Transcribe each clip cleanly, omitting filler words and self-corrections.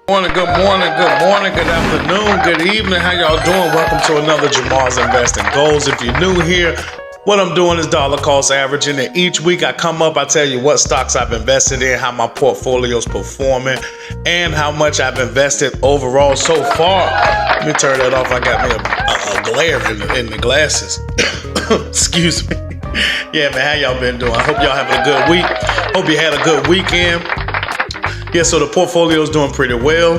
Good morning, good afternoon, good evening. How y'all doing? Welcome to another Jamar's Investing Goals. If you're new here, what I'm doing is dollar cost averaging, and each week I come up, I tell you what stocks I've invested in, how my portfolio's performing, and how much I've invested overall so far. Let me turn that off. I got me a glare in the glasses. Excuse me. Yeah, man, how y'all been doing? I hope y'all having a good week. Hope you had a good weekend. Yeah, so the portfolio is doing pretty well.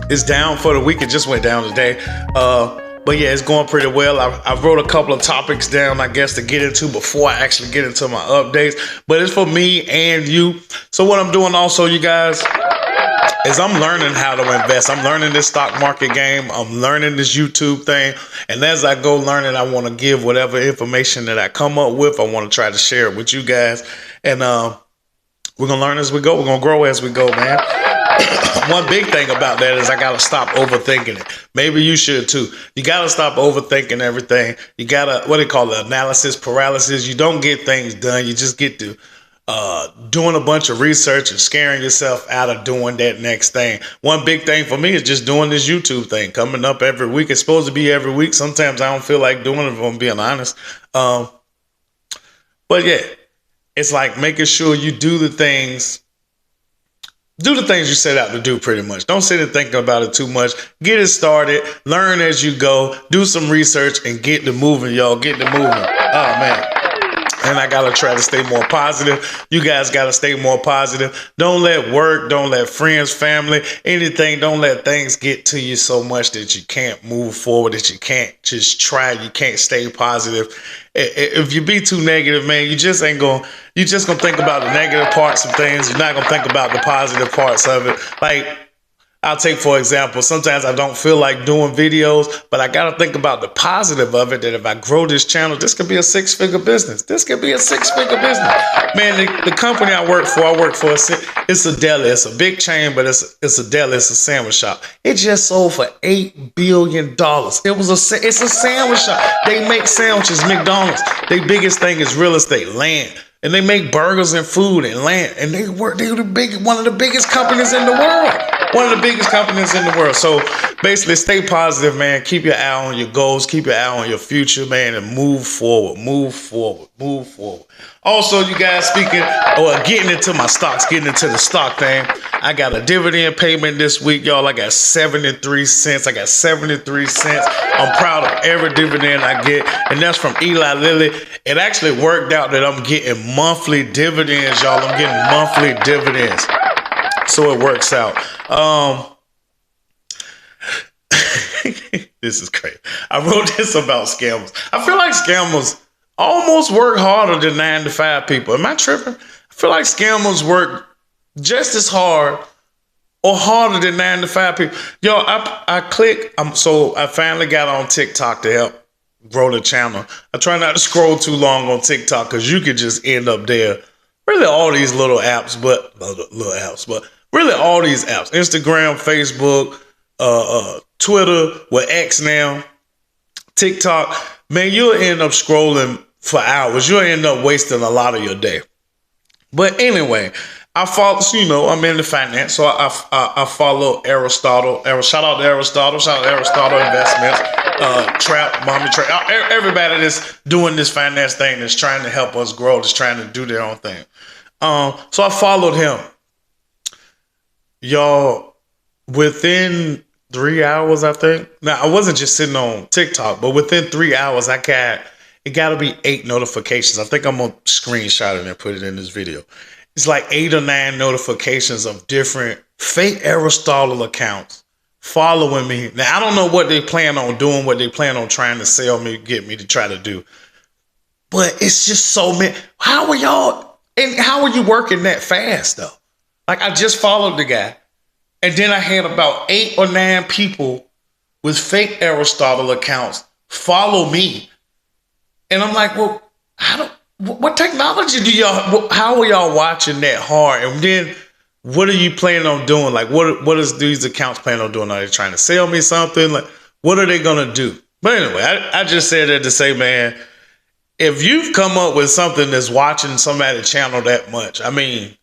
It's down for the week. It just went down today. But yeah, it's going pretty well. I wrote a couple of topics down, I guess, to get into before I actually get into my updates. But it's for me and you. So what I'm doing also, you guys, is I'm learning how to invest. I'm learning this stock market game. I'm learning this YouTube thing. And as I go learning, I want to give whatever information that I come up with. I want to try to share it with you guys. And we're going to learn as we go. We're going to grow as we go, man. One big thing about that is I got to stop overthinking it. Maybe you should too. You got to stop overthinking everything. You got to, what they call it, analysis paralysis. You don't get things done. You just get to doing a bunch of research and scaring yourself out of doing that next thing. One big thing for me is just doing this YouTube thing, coming up every week. It's supposed to be every week. Sometimes I don't feel like doing it, if I'm being honest. But yeah, it's like making sure you do the things you set out to do pretty much. Don't sit and think about it too much. Get it started. Learn as you go. Do some research and get to moving, y'all. Get to moving. Oh, man. And I got to try to stay more positive. You guys got to stay more positive. Don't let work, don't let friends, family, anything, don't let things get to you so much that you can't move forward, that you can't just try, you can't stay positive. If you be too negative, man, you just going to think about the negative parts of things. You're not going to think about the positive parts of it. Like, I'll take, for example, sometimes I don't feel like doing videos, but I got to think about the positive of it, that if I grow this channel, this could be a six-figure business. This could be a six-figure business. Man, the company I work for, it's a deli. It's a big chain, but it's a deli. It's a sandwich shop. It just sold for $8 billion. It's a sandwich shop. They make sandwiches, McDonald's. Their biggest thing is real estate, land. And they make burgers and food and land. And they're one of the biggest companies in the world. One of the biggest companies in the world. So basically, stay positive, man. Keep your eye on your goals. Keep your eye on your future, man, and move forward. Also, you guys, getting into my stocks, getting into the stock thing. I got a dividend payment this week, y'all. I got 73 cents. I'm proud of every dividend I get, and that's from Eli Lilly. It actually worked out that I'm getting monthly dividends, y'all. I'm getting monthly dividends. So it works out. This is crazy. I wrote this about scammers. I feel like scammers almost work harder than 9-to-5 people. Am I tripping? I feel like scammers work just as hard or harder than 9-to-5 people. Yo, I finally got on TikTok to help grow the channel. I try not to scroll too long on TikTok because you could just end up there. Really all these little apps, but really all these apps, Instagram, Facebook, Twitter, with X now, TikTok, man, you'll end up scrolling for hours. You'll end up wasting a lot of your day. But anyway, I follow, I'm into finance, so I follow Aristotle. Shout out to Aristotle. Shout out to Aristotle Investments, Trap, Mommy Trap, everybody that's doing this finance thing, that's trying to help us grow, that's trying to do their own thing. So I followed him. Y'all, within 3 hours, I think. Now, I wasn't just sitting on TikTok, but within 3 hours, it got to be 8 notifications. I think I'm going to screenshot it and put it in this video. It's like 8 or 9 notifications of different fake Aristotle accounts following me. Now, I don't know what they plan on doing, what they plan on trying to sell me, get me to try to do. But it's just so many. How are you working that fast, though? Like, I just followed the guy, and then I had about 8 or 9 people with fake Aristotle accounts follow me. And I'm like, well, what technology how are y'all watching that hard? And then what are you planning on doing? Like, what is these accounts planning on doing? Are they trying to sell me something? Like, what are they going to do? But anyway, I just said that to say, man, if you've come up with something that's watching somebody's channel that much, I mean,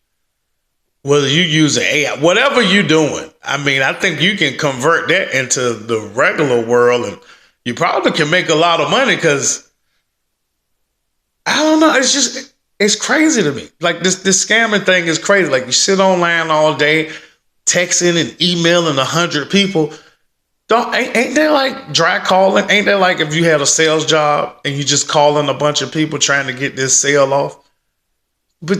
whether you using AI, whatever you doing, I mean, I think you can convert that into the regular world, and you probably can make a lot of money because I don't know. It's crazy to me. Like this scamming thing is crazy. Like you sit online all day, texting and emailing 100 people. Ain't that like dry calling? Ain't that like if you had a sales job and you just calling a bunch of people trying to get this sale off? But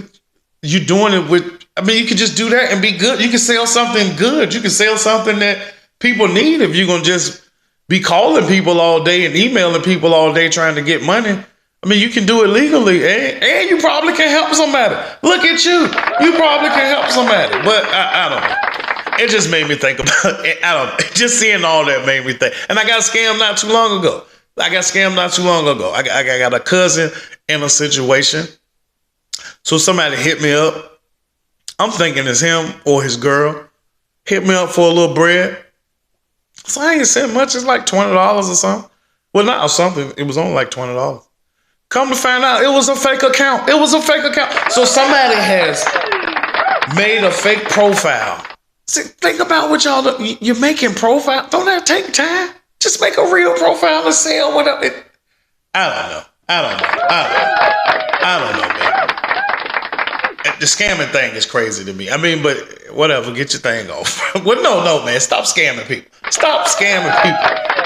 you doing it with, I mean, you can just do that and be good. You can sell something good. You can sell something that people need if you're going to just be calling people all day and emailing people all day trying to get money. I mean, you can do it legally and you probably can help somebody. Look at you. You probably can help somebody. But I don't know. It just made me think about it. I don't know. Just seeing all that made me think. And I got scammed not too long ago. I got a cousin in a situation. So somebody hit me up. I'm thinking it's him or his girl. Hit me up for a little bread. So I ain't said much. It's like $20 or something. Well, not something. It was only like $20. Come to find out, it was a fake account. So somebody has made a fake profile. See, think about what y'all do. You're making profile. Don't that take time? Just make a real profile and sell whatever. I don't know, man. The scamming thing is crazy to me. I mean, but whatever, get your thing off. Well, no, man. Stop scamming people.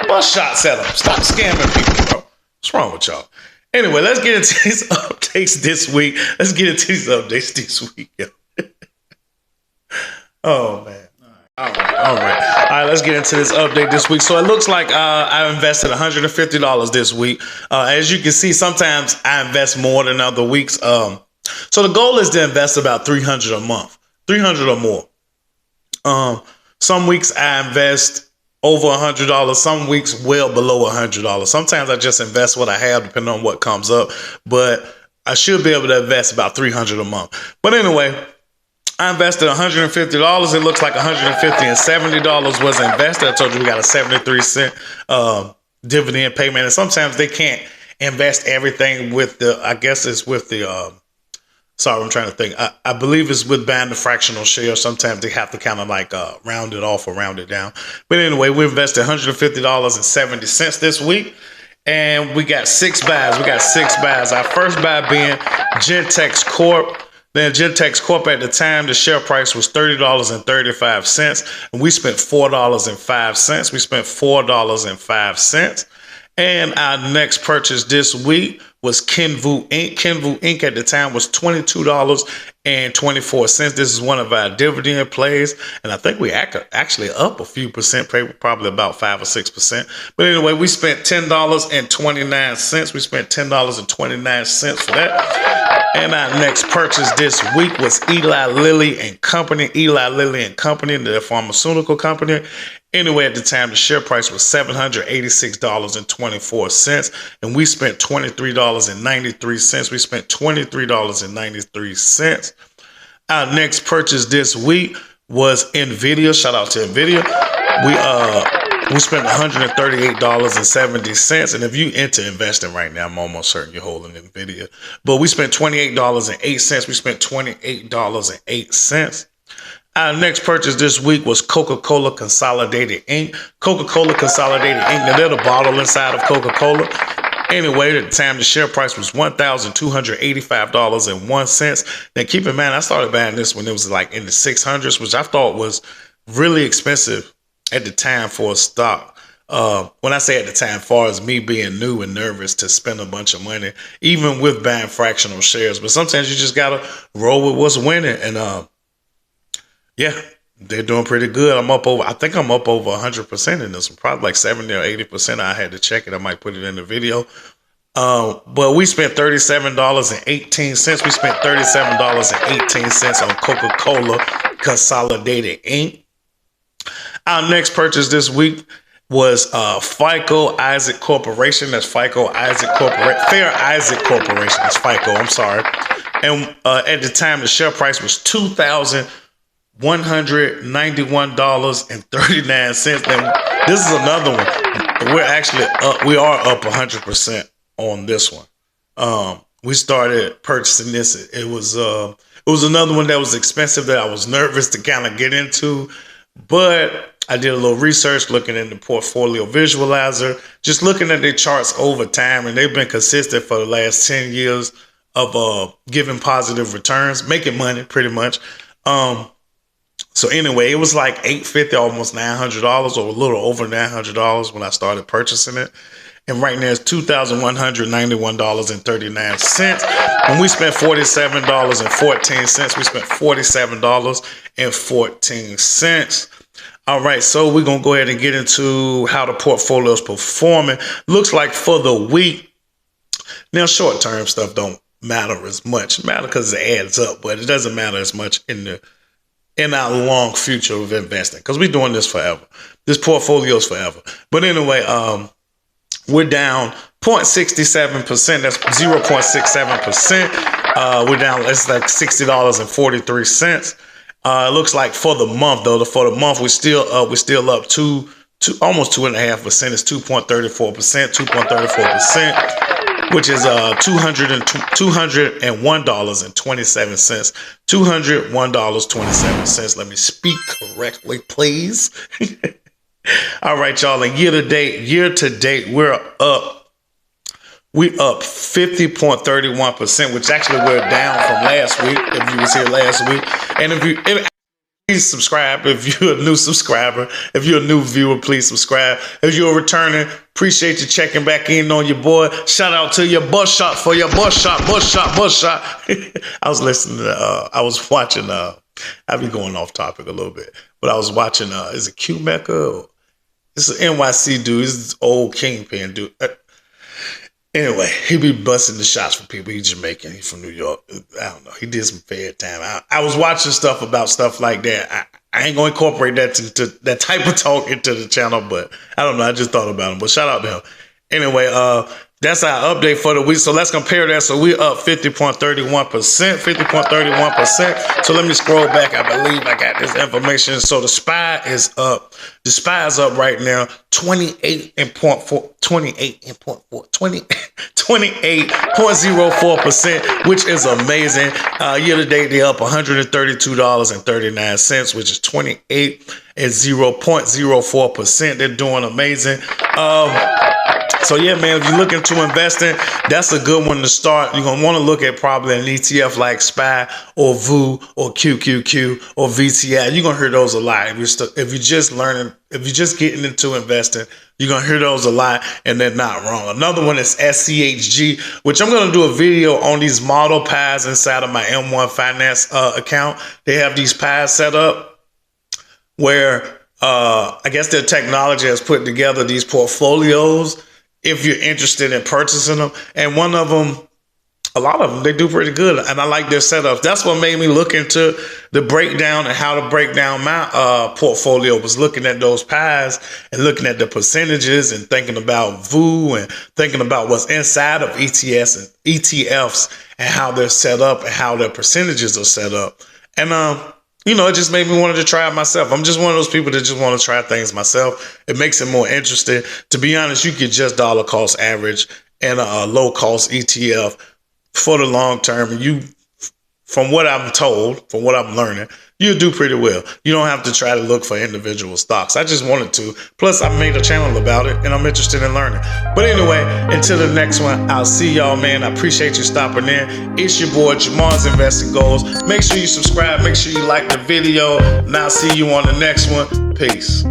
Bust shots at them. Stop scamming people, bro. What's wrong with y'all? Anyway, let's get into these updates this week. Oh, man. All right. Let's get into this update this week. So it looks like I invested $150 this week. As you can see, sometimes I invest more than other weeks. So the goal is to invest about $300 a month, $300 or more. Some weeks I invest over $100. Some weeks well below $100. Sometimes I just invest what I have, depending on what comes up. But I should be able to invest about $300 a month. But anyway, I invested $150. It looks like $150 was invested. I told you we got a 73-cent dividend payment. And sometimes they can't invest everything with the, I guess it's with the, sorry, I'm trying to think. I believe it's with buying the fractional share. Sometimes they have to kind of like round it off or round it down. But anyway, we invested $150.70 this week. And we got 6 buys. Our first buy being Gentex Corp. Then Gentex Corp at the time, the share price was $30.35. And we spent $4.05. And our next purchase this week was Kenvu Inc. Kenvu Inc. at the time was $22.24. This is one of our dividend plays. And I think we actually up a few percent, probably about 5 or 6%. But anyway, we spent $10.29. We spent $10.29 for that. And our next purchase this week was Eli Lilly and Company. The pharmaceutical company. Anyway, at the time, the share price was $786.24, and we spent $23.93. Our next purchase this week was Nvidia. Shout out to Nvidia. We spent $138.70, and if you into investing right now, I'm almost certain you're holding Nvidia. But we spent $28.08. Our next purchase this week was Coca-Cola Consolidated Inc. Now, they're the bottle inside of Coca-Cola. Anyway, at the time, the share price was $1,285.01. Now, keep in mind, I started buying this when it was like in the 600s, which I thought was really expensive at the time for a stock. When I say at the time, far as me being new and nervous to spend a bunch of money, even with buying fractional shares. But sometimes you just got to roll with what's winning. And yeah, they're doing pretty good. I think I'm up over 100% in this one, probably like 70 or 80%. I had to check it. I might put it in the video. But we spent $37.18. We spent $37.18 on Coca-Cola Consolidated Inc. Our next purchase this week was FICO Isaac Corporation. That's FICO Isaac Corporation. Fair Isaac Corporation. That's FICO. I'm sorry. And at the time, the share price was $2,191.39. Then this is another one. We are up 100% on this one. we started purchasing this. It was another one that was expensive that I was nervous to kind of get into, but I did a little research looking in the portfolio visualizer, just looking at their charts over time, and they've been consistent for the last 10 years of giving positive returns, making money pretty much. So anyway, it was like $850, almost $900, or a little over $900 when I started purchasing it. And right now it's $2,191.39. When we spent $47.14, we spent $47.14. All right, so we're going to go ahead and get into how the portfolio is performing. Looks like for the week, now short-term stuff don't matter as much. It matters because it adds up, but it doesn't matter as much in our long future of investing, because we're doing this forever. This portfolio is forever. But anyway, we're down 0.67%. That's 0.67%. We're down, it's like $60.43. It looks like for the month, though, for the month, we're still up almost 2.5%. It's 2.34%, 2.34%, which is $201.27. $201.27. Let me speak correctly, please. All right, y'all. And year to date, we're up 50.31%, which actually we're down from last week, if you was here last week. And please subscribe if you're a new subscriber. If you're a new viewer, please subscribe. If you're returning, appreciate you checking back in on your boy. Shout out to your bus shot for your bus shot. I was listening to, I was watching, I'll be going off topic a little bit, but I was watching, is it Q Mecca? It's an NYC dude. He's this old kingpin dude. Anyway, he be busting the shots for people. He's Jamaican. He's from New York. I don't know. He did some fair time. I was watching stuff about stuff like that. I ain't going to incorporate that into that type of talk into the channel, but I don't know. I just thought about him. But shout out to him. Anyway, that's our update for the week. So let's compare that. So we're up 50.31%. So let me scroll back. I believe I got this information. So the SPY is up. The SPY is up right now 28.04%, which is amazing. Year to date, they're up $132.39, which is 0.04%. They're doing amazing. So yeah, man, if you're looking to investing, that's a good one to start. You're going to want to look at probably an ETF like SPY or VOO or QQQ or VTI. You're going to hear those a lot. If you're just learning, if you're just getting into investing, you're going to hear those a lot, and they're not wrong. Another one is SCHG, which I'm going to do a video on these model pies inside of my M1 Finance account. They have these pies set up where I guess their technology has put together these portfolios if you're interested in purchasing them. And one of them, a lot of them, they do pretty good. And I like their setups. That's what made me look into the breakdown and how to break down my portfolio, was looking at those pies and looking at the percentages and thinking about VOO and thinking about what's inside of ETFs and how they're set up and how their percentages are set up. And, it just made me want to try it myself. I'm just one of those people that just want to try things myself. It makes it more interesting. To be honest, you could just dollar cost average and a low cost ETF for the long term. And from what I'm told, from what I'm learning, you'll do pretty well. You don't have to try to look for individual stocks. I just wanted to. Plus, I made a channel about it, and I'm interested in learning. But anyway, until the next one, I'll see y'all, man. I appreciate you stopping in. It's your boy, Jamar's Investing Goals. Make sure you subscribe. Make sure you like the video. And I'll see you on the next one. Peace.